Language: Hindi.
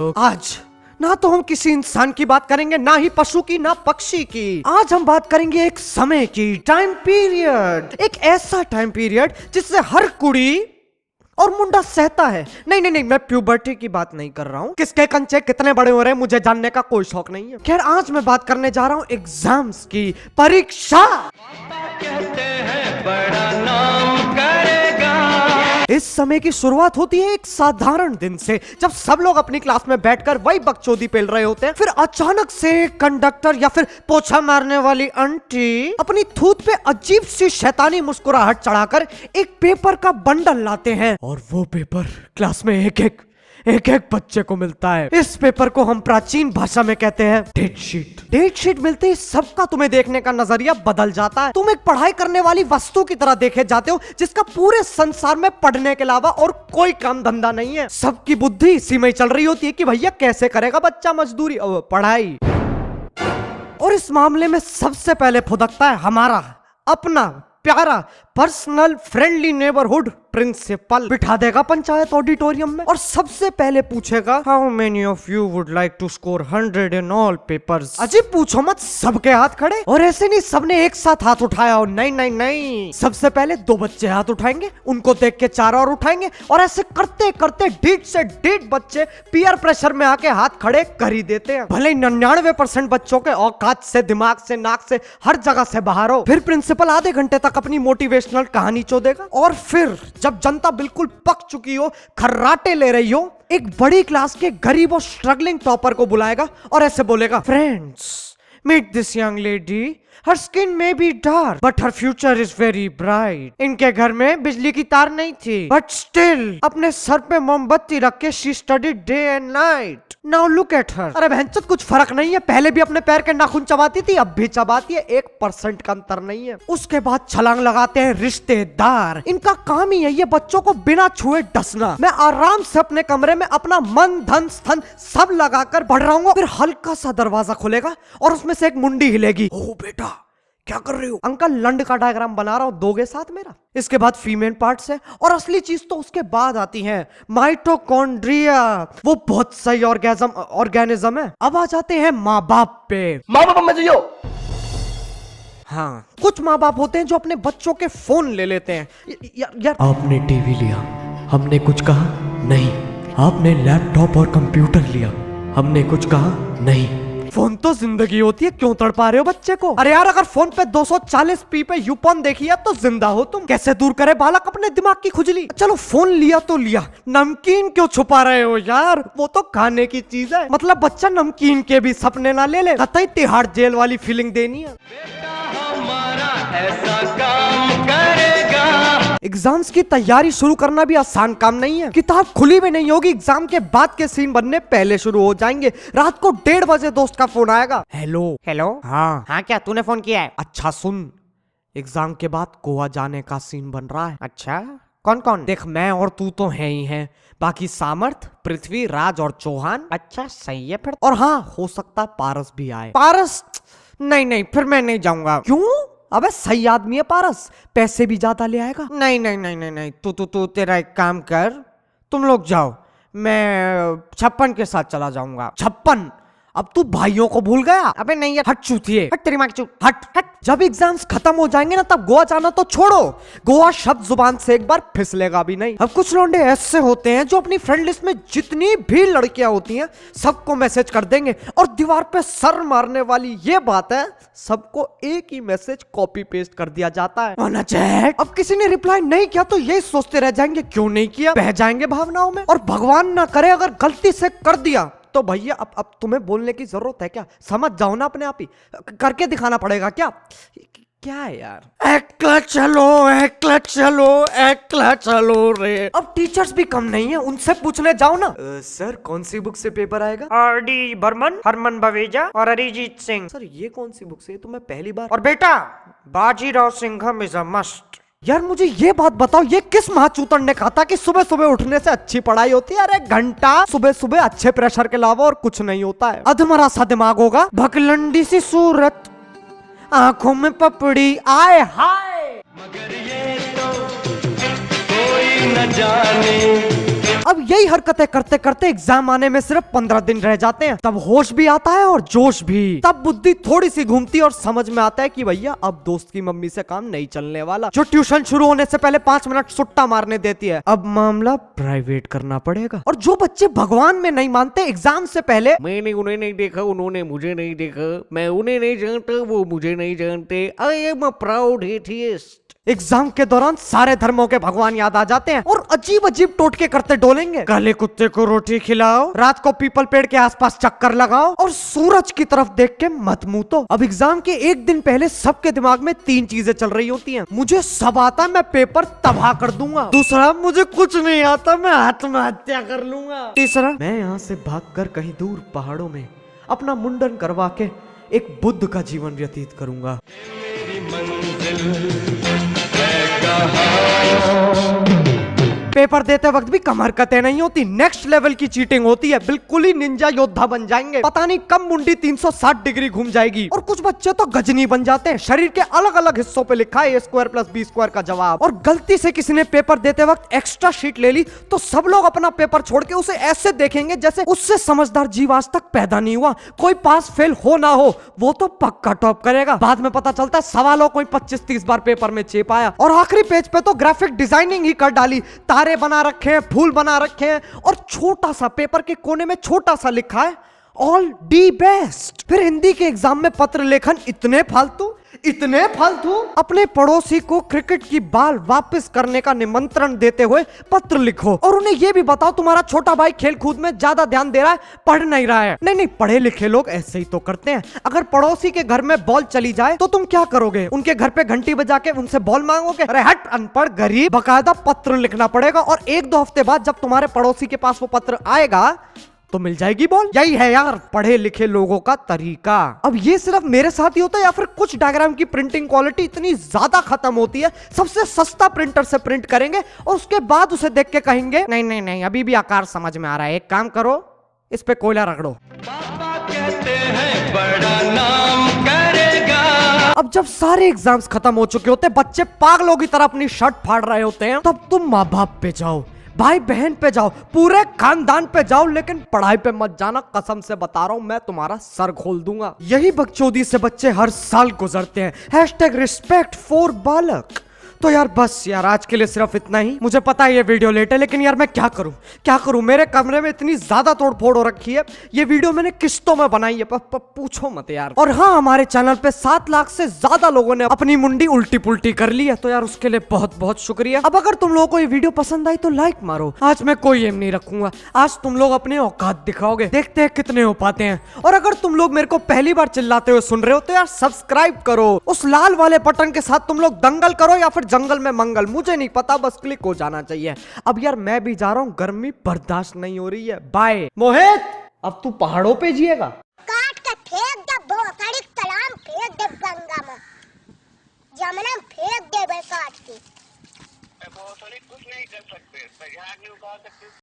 आज ना तो हम किसी इंसान की बात करेंगे, ना ही पशु की, ना पक्षी की। आज हम बात करेंगे एक समय की, टाइम पीरियड। एक ऐसा टाइम पीरियड जिससे हर कुड़ी और मुंडा सहता है। नहीं नहीं नहीं, मैं प्यूबर्टी की बात नहीं कर रहा हूँ। किसके कंचे कितने बड़े हो रहे हैं मुझे जानने का कोई शौक नहीं है। खैर, आज मैं बात करने जा रहा हूँ एग्जाम्स की, परीक्षा। कहते हैं बड़ा नाम करेगा। इस समय की शुरुआत होती है एक साधारण दिन से, जब सब लोग अपनी क्लास में बैठकर वही बकचोदी पेल रहे होते हैं। फिर अचानक से कंडक्टर या फिर पोछा मारने वाली आंटी अपनी थूत पे अजीब सी शैतानी मुस्कुराहट चढ़ाकर एक पेपर का बंडल लाते हैं, और वो पेपर क्लास में एक एक बच्चे को मिलता है। इस पेपर को हम प्राचीन भाषा में कहते हैं डेट शीट। डेट शीट मिलते ही सबका तुम्हें देखने का नजरिया बदल जाता है। तुम एक पढ़ाई करने वाली वस्तु की तरह देखे जाते हो, जिसका पूरे संसार में पढ़ने के अलावा और कोई काम धंधा नहीं है। सबकी बुद्धि इसी में चल रही होती है कि भैया कैसे करेगा बच्चा मजदूरी और पढ़ाई। और इस मामले में सबसे पहले फुदकता है हमारा अपना प्यारा पर्सनल फ्रेंडली नेबरहुड प्रिंसिपल। बिठा देगा पंचायत ऑडिटोरियम में और सबसे पहले पूछेगा, how many of you would like to score 100 in all papers. अजी पूछो मत, सबके हाथ खड़े। और ऐसे नहीं सबने एक साथ हाथ उठाया हो, नहीं नहीं नहीं, सबसे पहले 2 बच्चे हाथ उठाएंगे, उनको देख के 4 और उठाएंगे, और ऐसे करते करते 1.5 से 1.5 बच्चे पीयर प्रेशर में आके हाथ खड़े कर ही देते हैं। भले 99% बच्चों के औकात से, दिमाग से, नाक से, हर जगह से बाहर हो। फिर प्रिंसिपल आधे घंटे तक अपनी मोटिवेशनल कहानी चोदेगा, और फिर जब जनता बिल्कुल पक चुकी हो, खर्राटे ले रही हो, एक बड़ी क्लास के गरीब और स्ट्रगलिंग टॉपर को बुलाएगा और ऐसे बोलेगा, friends meet this young lady, her skin may be dark but her future is very bright. इनके घर में बिजली की तार नहीं थी, बट स्टिल अपने सर पे मोमबत्ती रख के she studied day and night. Now look at her. अरे बहनचोद, कुछ फर्क नहीं है, पहले भी अपने पैर के नाखून चबाती थी, अब भी चबाती है, 1% का अंतर नहीं है। उसके बाद छलांग लगाते हैं रिश्तेदार। इनका काम ही है ये बच्चों को बिना छुए डसना। मैं आराम से अपने कमरे में अपना मन, धन, स्थन सब लगाकर पढ़ रहा हूँ। फिर हल्का सा दरवाजा खुलेगा और उसमें से एक मुंडी हिलेगी। ओ बेटा क्या कर रहे हो? अंकल लंड का डायग्राम बना रहा हूं, दोगे साथ मेरा? इसके बाद फीमेल पार्ट्स है, और असली चीज तो उसके बाद आती है, माइटोकॉन्ड्रिया। वो बहुत सही ऑर्गेनिज्म है। अब आ जाते हैं माँ बाप पे। माँ बाप मत जियो। हाँ, कुछ माँ बाप होते हैं जो अपने बच्चों के फोन ले लेते हैं। यार आपने टीवी लिया, हमने कुछ कहा नहीं। आपने लैपटॉप और कंप्यूटर लिया, हमने कुछ कहा नहीं। फोन तो जिंदगी होती है, क्यों तड़पा रहे हो बच्चे को? अरे यार, अगर फोन पे 240p पे यूपॉन देखी है तो जिंदा हो तुम। कैसे दूर करे बालक अपने दिमाग की खुजली? चलो फोन लिया तो लिया, नमकीन क्यों छुपा रहे हो यार? वो तो खाने की चीज है। मतलब बच्चा नमकीन के भी सपने ना ले ले, कतई तिहाड़ जेल वाली फीलिंग देनी है। ऐसा काम करेगा। एग्जाम्स की तैयारी शुरू करना भी आसान काम नहीं है। किताब खुली भी नहीं होगी, एग्जाम के बाद के सीन बनने पहले शुरू हो जाएंगे। रात को 1:30 बजे दोस्त का फोन आएगा। Hello hello. हाँ क्या तूने फोन किया है? अच्छा सुन, एग्जाम के बाद गोवा जाने का सीन बन रहा है। अच्छा, कौन कौन? देख, मैं और तू तो है ही हैं, बाकी सामर्थ, पृथ्वी, राज और चौहान। अच्छा सही है फिर। और हाँ, हो सकता पारस भी आए। पारस? नहीं नहीं, फिर मैं नहीं जाऊंगा। क्यों? अबे सही आदमी है पारस, पैसे भी ज्यादा ले आएगा। नहीं नहीं नहीं नहीं नहीं, तू तेरा एक काम कर, तुम लोग जाओ, मैं 56 के साथ चला जाऊंगा। 56? अब तू भाइयों को भूल गया? अबे नहीं यार, हट चूतिए, हट तेरी माँ की चूत, हट हट। जब एग्जाम्स खत्म हो जाएंगे ना, तब गोवा जाना तो छोड़ो, गोवा शब्द जुबान से एक बार फिसलेगा भी नहीं। अब कुछ लौंडे ऐसे होते हैं जो अपनी फ्रेंड लिस्ट में जितनी भी लड़कियां होती हैं सबको मैसेज कर देंगे, और दीवार पे सर मारने वाली ये बात है, सबको एक ही मैसेज कॉपी पेस्ट कर दिया जाता है। चैट। अब किसी ने रिप्लाई नहीं किया तो ये सोचते रह जाएंगे क्यों नहीं किया, बह जाएंगे भावनाओं में। और भगवान ना करे अगर गलती से कर दिया तो भैया अब तुम्हें बोलने की जरूरत है क्या? समझ जाओ ना अपने आप ही, करके दिखाना पड़ेगा क्या? क्या है यार? एकला चलो, एकला चलो, एकला चलो रे। अब टीचर्स भी कम नहीं है, उनसे पूछने जाओ ना। सर कौन सी बुक से पेपर आएगा? आर.डी. बर्मन, हरमन बवेजा और अरिजीत सिंह। सर ये कौन सी बुक से? तो मैं पहली बार। और बेटा, Bajirao Singham is a must. यार मुझे ये बात बताओ, ये किस महाचूतन ने कहा था कि सुबह सुबह उठने से अच्छी पढ़ाई होती है? अरे घंटा सुबह सुबह अच्छे प्रेशर के अलावा और कुछ नहीं होता है। अधमरा सा दिमाग होगा, भकलंडी सी सूरत, आंखों में पपड़ी, आए हाय। मगर ये तो कोई न जाने अब यही हरकतें करते करते एग्जाम आने में सिर्फ 15 दिन रह जाते हैं। तब होश भी आता है और जोश भी। तब बुद्धि थोड़ी सी घूमती है और समझ में आता है कि भैया अब दोस्त की मम्मी से काम नहीं चलने वाला, जो ट्यूशन शुरू होने से पहले 5 मिनट सुट्टा मारने देती है। अब मामला प्राइवेट करना पड़ेगा। और जो बच्चे भगवान में नहीं मानते, एग्जाम से पहले मैंने उन्हें नहीं देखा, उन्होंने मुझे नहीं देखा, मैं उन्हें नहीं जानता, वो मुझे नहीं जानते, I am a proud atheist. Exam के दौरान सारे धर्मों के भगवान याद आ जाते हैं और अजीब अजीब टोटके करते डोलेंगे। काले कुत्ते को रोटी खिलाओ, रात को पीपल पेड़ के आसपास चक्कर लगाओ और सूरज की तरफ देख के मत मूतो। अब एग्जाम के एक दिन पहले सबके दिमाग में 3 चीजें चल रही होती हैं। मुझे सब आता, मैं पेपर तबाह कर दूंगा। दूसरा, मुझे कुछ नहीं आता, मैं आत्महत्या कर लूंगा। तीसरा, मैं यहाँ से भागकर कहीं दूर पहाड़ों में अपना मुंडन करवा के एक बुद्ध का जीवन व्यतीत करूंगा। पेपर देते वक्त भी कम हरकतें नहीं होती, नेक्स्ट लेवल की चीटिंग होती है। बिल्कुल ही निंजा योद्धा बन जाएंगे। पता नहीं कब मुंडी 360 डिग्री घूम जाएगी। और कुछ बच्चे तो गजनी बन जाते हैं। शरीर के अलग अलग हिस्सों पे लिखा है A² + B² का जवाब। और गलती से किसी ने पेपर देते वक्त एक्स्ट्रा शीट ले ली तो सब लोग अपना पेपर छोड़ के उसे ऐसे देखेंगे जैसे उससे समझदार जीव आज तक पैदा नहीं हुआ। कोई पास फेल हो ना हो, वो तो पक्का टॉप करेगा। बाद में पता चलता है सवालों कोई 25-30 बार पेपर में चेप आया। और आखिरी पेज पे तो ग्राफिक डिजाइनिंग ही कर डाली, तारे बना रखे हैं, फूल बना रखे हैं और छोटा सा पेपर के कोने में छोटा सा लिखा है ऑल डी बेस्ट। फिर हिंदी के एग्जाम में पत्र लेखन इतने फालतू अपने पड़ोसी को क्रिकेट की बॉल वापस करने का निमंत्रण देते हुए पत्र लिखो और उन्हें यह भी बताओ तुम्हारा छोटा भाई खेल कूद में ज्यादा ध्यान दे रहा है, पढ़ नहीं रहा है। नहीं, पढ़े लिखे लोग ऐसे ही तो करते हैं। अगर पड़ोसी के घर में बॉल चली जाए तो तुम क्या करोगे? उनके घर पे घंटी बजा के उनसे बॉल मांगोगे? अरे हट अनपढ़ गरीब, बकायदा पत्र लिखना पड़ेगा और 1-2 हफ्ते बाद जब तुम्हारे पड़ोसी के पास वो पत्र आएगा तो मिल जाएगी बॉल। यही है यार पढ़े लिखे लोगों का तरीका। अब ये सिर्फ मेरे साथ ही होता है या फिर कुछ डायग्राम की प्रिंटिंग क्वालिटी इतनी ज्यादा खत्म होती है, सबसे सस्ता प्रिंटर से प्रिंट करेंगे और उसके बाद उसे देख के कहेंगे नहीं अभी भी आकार समझ में आ रहा है, एक काम करो इस पे कोयला रगड़ो। पापा कहते हैं बड़ा नाम करेगा। अब जब सारे एग्जाम्स खत्म हो चुके होते, बच्चे पागलों की तरह अपनी शर्ट फाड़ रहे होते हैं, तब तुम माँ बाप पे जाओ, भाई बहन पे जाओ, पूरे खानदान पे जाओ, लेकिन पढ़ाई पे मत जाना। कसम से बता रहा हूं, मैं तुम्हारा सर खोल दूंगा। यही बकचोदी से बच्चे हर साल गुजरते हैं। #respect for बालक। तो यार बस यार आज के लिए सिर्फ इतना ही। मुझे पता है ये वीडियो लेट है, लेकिन यार मैं क्या करूं? मेरे कमरे में इतनी ज्यादा तोड़फोड़ हो रखी है। ये वीडियो मैंने किस्तों में बनाई है, पूछो मत यार। और हाँ, हमारे चैनल पे 7 लाख से ज्यादा लोगों ने अपनी मुंडी उल्टी पुल्टी कर ली है, तो यार उसके लिए बहुत बहुत शुक्रिया। अब अगर तुम लोगों को ये वीडियो पसंद आई तो लाइक मारो। आज मैं कोई एम नहीं रखूंगा, आज तुम लोग अपने औकात दिखाओगे, देखते हैं कितने हो पाते हैं। और अगर तुम लोग मेरे को पहली बार चिल्लाते हुए सुन रहे हो तो यार सब्सक्राइब करो। उस लाल वाले बटन के साथ तुम लोग दंगल करो या फिर जंगल में मंगल, मुझे नहीं पता, बस क्लिक हो जाना चाहिए। अब यार मैं भी जा रहा हूँ, गर्मी बर्दाश्त नहीं हो रही है। बाय। मोहित, अब तू पहाड़ों पे जिएगा। काट के फेंक दे, भोसड़ी तलाम फेंक दे, गंगा में जमुना में फेंक दे, काट के। भोसड़ी कुछ नहीं कर सकते, मजाक नहीं उड़ा सकते।